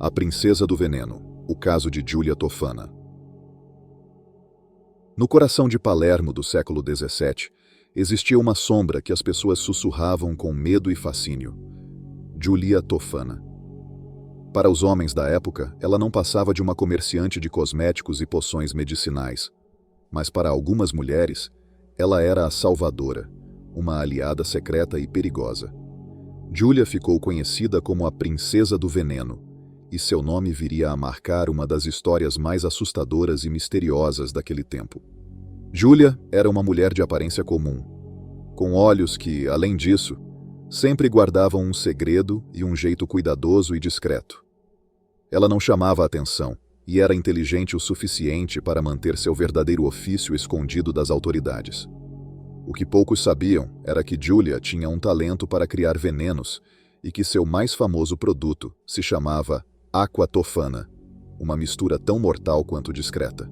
A Princesa do Veneno, o caso de Giulia Tofana. No coração de Palermo do século XVII, existia uma sombra que as pessoas sussurravam com medo e fascínio: Giulia Tofana. Para os homens da época, ela não passava de uma comerciante de cosméticos e poções medicinais. Mas para algumas mulheres, ela era a salvadora, uma aliada secreta e perigosa. Giulia ficou conhecida como a Princesa do Veneno, e seu nome viria a marcar uma das histórias mais assustadoras e misteriosas daquele tempo. Giulia era uma mulher de aparência comum, com olhos que, além disso, sempre guardavam um segredo e um jeito cuidadoso e discreto. Ela não chamava a atenção e era inteligente o suficiente para manter seu verdadeiro ofício escondido das autoridades. O que poucos sabiam era que Giulia tinha um talento para criar venenos e que seu mais famoso produto se chamava Aqua Tofana, uma mistura tão mortal quanto discreta.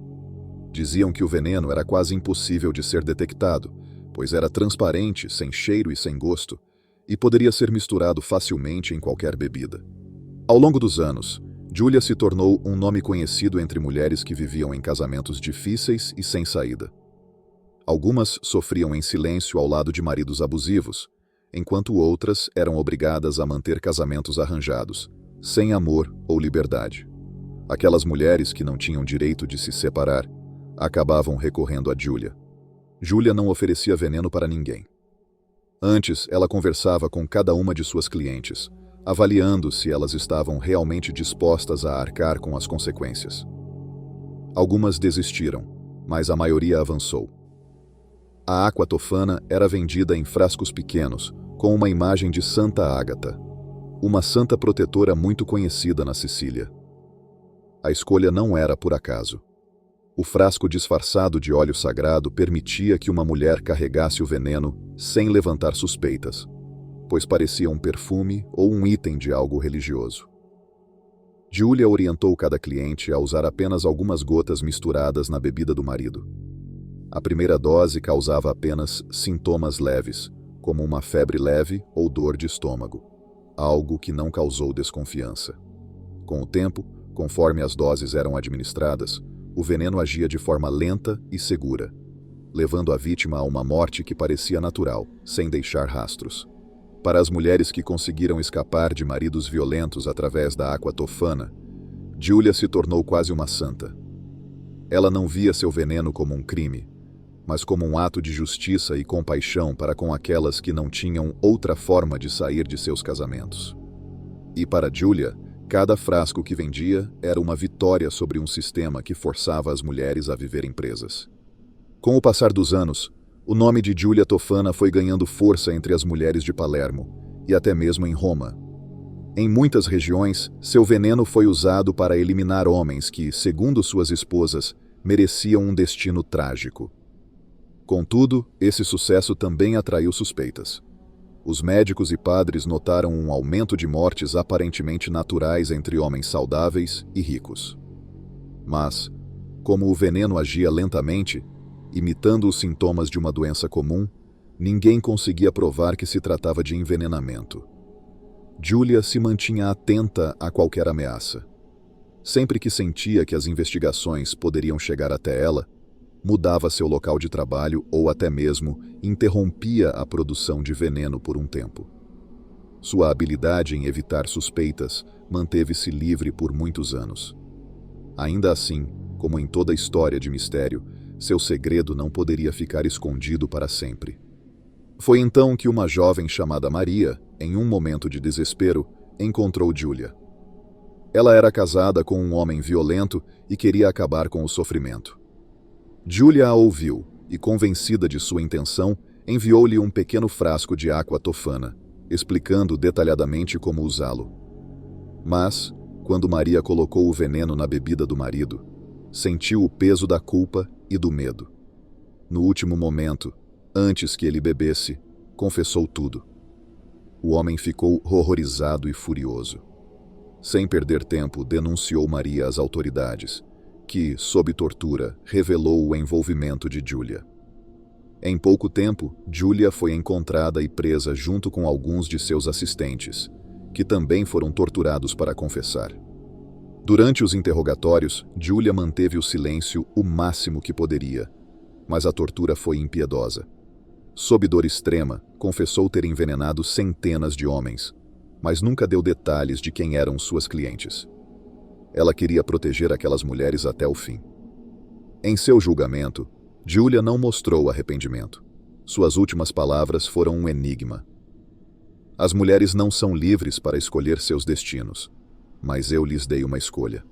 Diziam que o veneno era quase impossível de ser detectado, pois era transparente, sem cheiro e sem gosto, e poderia ser misturado facilmente em qualquer bebida. Ao longo dos anos, Giulia se tornou um nome conhecido entre mulheres que viviam em casamentos difíceis e sem saída. Algumas sofriam em silêncio ao lado de maridos abusivos, enquanto outras eram obrigadas a manter casamentos arranjados, sem amor ou liberdade. Aquelas mulheres que não tinham direito de se separar acabavam recorrendo a Giulia. Giulia não oferecia veneno para ninguém. Antes, ela conversava com cada uma de suas clientes, avaliando se elas estavam realmente dispostas a arcar com as consequências. Algumas desistiram, mas a maioria avançou. A Aqua Tofana era vendida em frascos pequenos, com uma imagem de Santa Ágata, uma santa protetora muito conhecida na Sicília. A escolha não era por acaso. O frasco disfarçado de óleo sagrado permitia que uma mulher carregasse o veneno sem levantar suspeitas, pois parecia um perfume ou um item de algo religioso. Giulia orientou cada cliente a usar apenas algumas gotas misturadas na bebida do marido. A primeira dose causava apenas sintomas leves, como uma febre leve ou dor de estômago, algo que não causou desconfiança. Com o tempo, conforme as doses eram administradas, o veneno agia de forma lenta e segura, levando a vítima a uma morte que parecia natural, sem deixar rastros. Para as mulheres que conseguiram escapar de maridos violentos através da Aqua Tofana, Giulia se tornou quase uma santa. Ela não via seu veneno como um crime, mas como um ato de justiça e compaixão para com aquelas que não tinham outra forma de sair de seus casamentos. E para Giulia, cada frasco que vendia era uma vitória sobre um sistema que forçava as mulheres a viverem presas. Com o passar dos anos, o nome de Giulia Tofana foi ganhando força entre as mulheres de Palermo e até mesmo em Roma. Em muitas regiões, seu veneno foi usado para eliminar homens que, segundo suas esposas, mereciam um destino trágico. Contudo, esse sucesso também atraiu suspeitas. Os médicos e padres notaram um aumento de mortes aparentemente naturais entre homens saudáveis e ricos. Mas, como o veneno agia lentamente, imitando os sintomas de uma doença comum, ninguém conseguia provar que se tratava de envenenamento. Giulia se mantinha atenta a qualquer ameaça. Sempre que sentia que as investigações poderiam chegar até ela, mudava seu local de trabalho ou até mesmo interrompia a produção de veneno por um tempo. Sua habilidade em evitar suspeitas manteve-se livre por muitos anos. Ainda assim, como em toda história de mistério, seu segredo não poderia ficar escondido para sempre. Foi então que uma jovem chamada Maria, em um momento de desespero, encontrou Giulia. Ela era casada com um homem violento e queria acabar com o sofrimento. Giulia a ouviu e, convencida de sua intenção, enviou-lhe um pequeno frasco de Aqua Tofana, explicando detalhadamente como usá-lo. Mas, quando Maria colocou o veneno na bebida do marido, sentiu o peso da culpa e do medo. No último momento, antes que ele bebesse, confessou tudo. O homem ficou horrorizado e furioso. Sem perder tempo, denunciou Maria às autoridades, que, sob tortura, revelou o envolvimento de Giulia. Em pouco tempo, Giulia foi encontrada e presa junto com alguns de seus assistentes, que também foram torturados para confessar. Durante os interrogatórios, Giulia manteve o silêncio o máximo que poderia, mas a tortura foi impiedosa. Sob dor extrema, confessou ter envenenado centenas de homens, mas nunca deu detalhes de quem eram suas clientes. Ela queria proteger aquelas mulheres até o fim. Em seu julgamento, Giulia não mostrou arrependimento. Suas últimas palavras foram um enigma. As mulheres não são livres para escolher seus destinos, mas eu lhes dei uma escolha.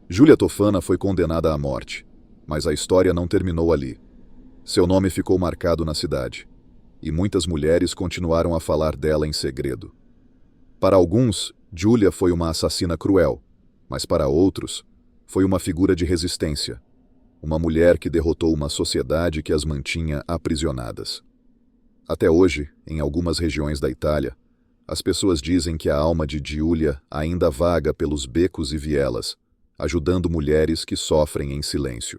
Giulia Tofana foi condenada à morte, mas a história não terminou ali. Seu nome ficou marcado na cidade, e muitas mulheres continuaram a falar dela em segredo. Para alguns, Giulia foi uma assassina cruel, mas para outros, foi uma figura de resistência, uma mulher que derrotou uma sociedade que as mantinha aprisionadas. Até hoje, em algumas regiões da Itália, as pessoas dizem que a alma de Giulia ainda vaga pelos becos e vielas, ajudando mulheres que sofrem em silêncio.